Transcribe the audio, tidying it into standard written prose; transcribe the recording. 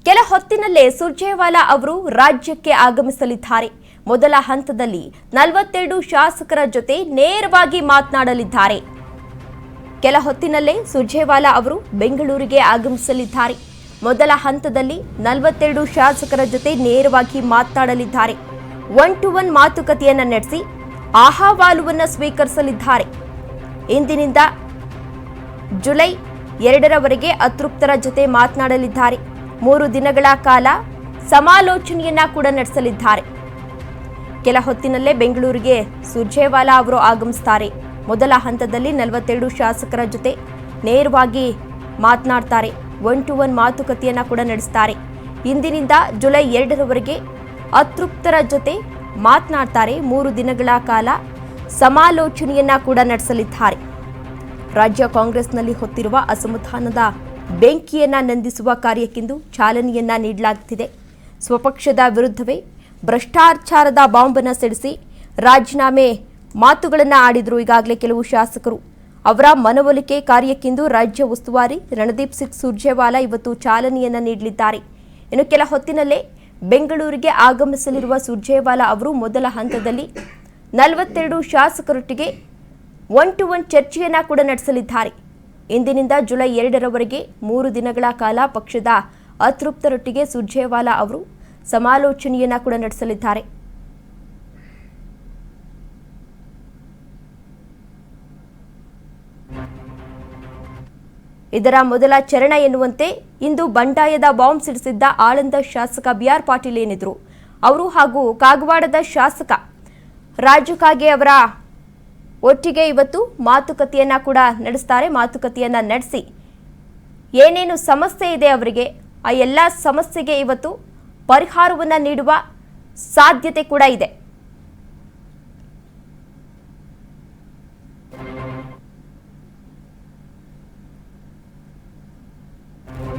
ಕೆಲ ಹೊತ್ತಿನಲ್ಲೇ ಸುರ್ಜೇವಾಲಾ ಅವರು ರಾಜ್ಯಕ್ಕೆ ಆಗಮಿಸಲಿದ್ದಾರೆ. ಮೊದಲ ಹಂತದಲ್ಲಿ 42 ಶಾಸಕರ ಜೊತೆ ನೇರವಾಗಿ ಮಾತನಾಡಲಿದ್ದಾರೆ. ಕೆಲ ಹೊತ್ತಿನಲ್ಲೇ ಸುರ್ಜೇವಾಲಾ ಅವರು ಬೆಂಗಳೂರಿಗೆ ಆಗಮಿಸಲಿದ್ದಾರೆ. ಮೊದಲ ಹಂತದಲ್ಲಿ 42 ಶಾಸಕರ ಜೊತೆ ನೇರವಾಗಿ ಮಾತನಾಡಲಿದ್ದಾರೆ. 1-to-1 ಮಾತುಕತೆಯನ್ನು ನಡೆಸಿ ಅಹವಾಲುವನ್ನು ಸ್ವೀಕರಿಸಲಿದ್ದಾರೆ. ಇಂದಿನಿಂದ ಜುಲೈ 2ರವರೆಗೆ ಅತೃಪ್ತರ ಜೊತೆ ಮಾತನಾಡಲಿದ್ದಾರೆ. 3 ದಿನಗಳ ಕಾಲ ಸಮಾಲೋಚನೆಯನ್ನ ಕೂಡ ನಡೆಸಲಿದ್ದಾರೆ. ಕೆಲ ಹೊತ್ತಿನಲ್ಲೇ ಬೆಂಗಳೂರಿಗೆ ಸುರ್ಜೇವಾಲಾ ಅವರು ಆಗಮಿಸುತ್ತಾರೆ. ಮೊದಲ ಹಂತದಲ್ಲಿ 42 ಶಾಸಕರ ಜೊತೆ ನೇರವಾಗಿ ಮಾತನಾಡ್ತಾರೆ. 1-to-1 ಮಾತುಕತೆಯನ್ನ ಕೂಡ ನಡೆಸುತ್ತಾರೆ. ಇಂದಿನಿಂದ ಜುಲೈ 2ರವರೆಗೆ ಅತೃಪ್ತರ ಜೊತೆ ಮಾತನಾಡ್ತಾರೆ. 3 ದಿನಗಳ ಕಾಲ ಸಮಾಲೋಚನೆಯನ್ನ ಕೂಡ ನಡೆಸಲಿದ್ದಾರೆ. ರಾಜ್ಯ ಕಾಂಗ್ರೆಸ್ನಲ್ಲಿ ಹೊತ್ತಿರುವ ಅಸಮಾಧಾನದ ಬೆಂಕಿಯನ್ನ ನಂದಿಸುವ ಕಾರ್ಯಕ್ಕಿಂದು ಚಾಲನೆಯನ್ನ ನೀಡಲಾಗುತ್ತಿದೆ. ಸ್ವಪಕ್ಷದ ವಿರುದ್ಧವೇ ಭ್ರಷ್ಟಾಚಾರದ ಬಾಂಬನ್ನು ಸಿಡಿಸಿ ರಾಜೀನಾಮೆ ಮಾತುಗಳನ್ನು ಆಡಿದ್ರು ಈಗಾಗಲೇ ಕೆಲವು ಶಾಸಕರು. ಅವರ ಮನವೊಲಿಕೆ ಕಾರ್ಯಕ್ಕಿಂದು ರಾಜ್ಯ ಉಸ್ತುವಾರಿ ರಣದೀಪ್ ಸಿಂಗ್ ಸುರ್ಜೇವಾಲಾ ಇವತ್ತು ಚಾಲನೆಯನ್ನ ನೀಡಲಿದ್ದಾರೆ. ಇನ್ನು ಕೆಲ ಹೊತ್ತಿನಲ್ಲೇ ಬೆಂಗಳೂರಿಗೆ ಆಗಮಿಸಲಿರುವ ಸುರ್ಜೇವಾಲಾ ಅವರು ಮೊದಲ ಹಂತದಲ್ಲಿ 42 ಶಾಸಕರೊಟ್ಟಿಗೆ 1-to-1 ಚರ್ಚೆಯನ್ನ ಕೂಡ ನಡೆಸಲಿದ್ದಾರೆ. ಇಂದಿನಿಂದ ಜುಲೈ 2ರವರೆಗೆ 3 ದಿನಗಳ ಕಾಲ ಪಕ್ಷದ ಅತೃಪ್ತರೊಟ್ಟಿಗೆ ಸುರ್ಜೇವಾಲಾ ಅವರು ಸಮಾಲೋಚನೆಯನ್ನ ಕೂಡ ನಡೆಸಲಿದ್ದಾರೆ. ಇದರ ಮೊದಲ ಚರಣ ಎನ್ನುವಂತೆ ಇಂದು ಬಂಡಾಯದ ಬಾಂಬ್ ಸಿಡಿಸಿದ್ದ ಆಳಂದ ಶಾಸಕ BR ಪಾಟೀಲ್ ಏನಿದ್ರು ಅವರು ಹಾಗೂ ಕಾಗವಾಡದ ಶಾಸಕ ರಾಜು ಕಾಗೆ ಅವರ ಒಟ್ಟಿಗೆ ಇವತ್ತು ಮಾತುಕತೆಯನ್ನ ಕೂಡ ನಡೆಸ್ತಾರೆ. ಮಾತುಕತೆಯನ್ನ ನಡೆಸಿ ಏನೇನು ಸಮಸ್ಯೆ ಇದೆ ಅವರಿಗೆ ಆ ಎಲ್ಲ ಸಮಸ್ಯೆಗೆ ಇವತ್ತು ಪರಿಹಾರವನ್ನು ನೀಡುವ ಸಾಧ್ಯತೆ ಕೂಡ ಇದೆ.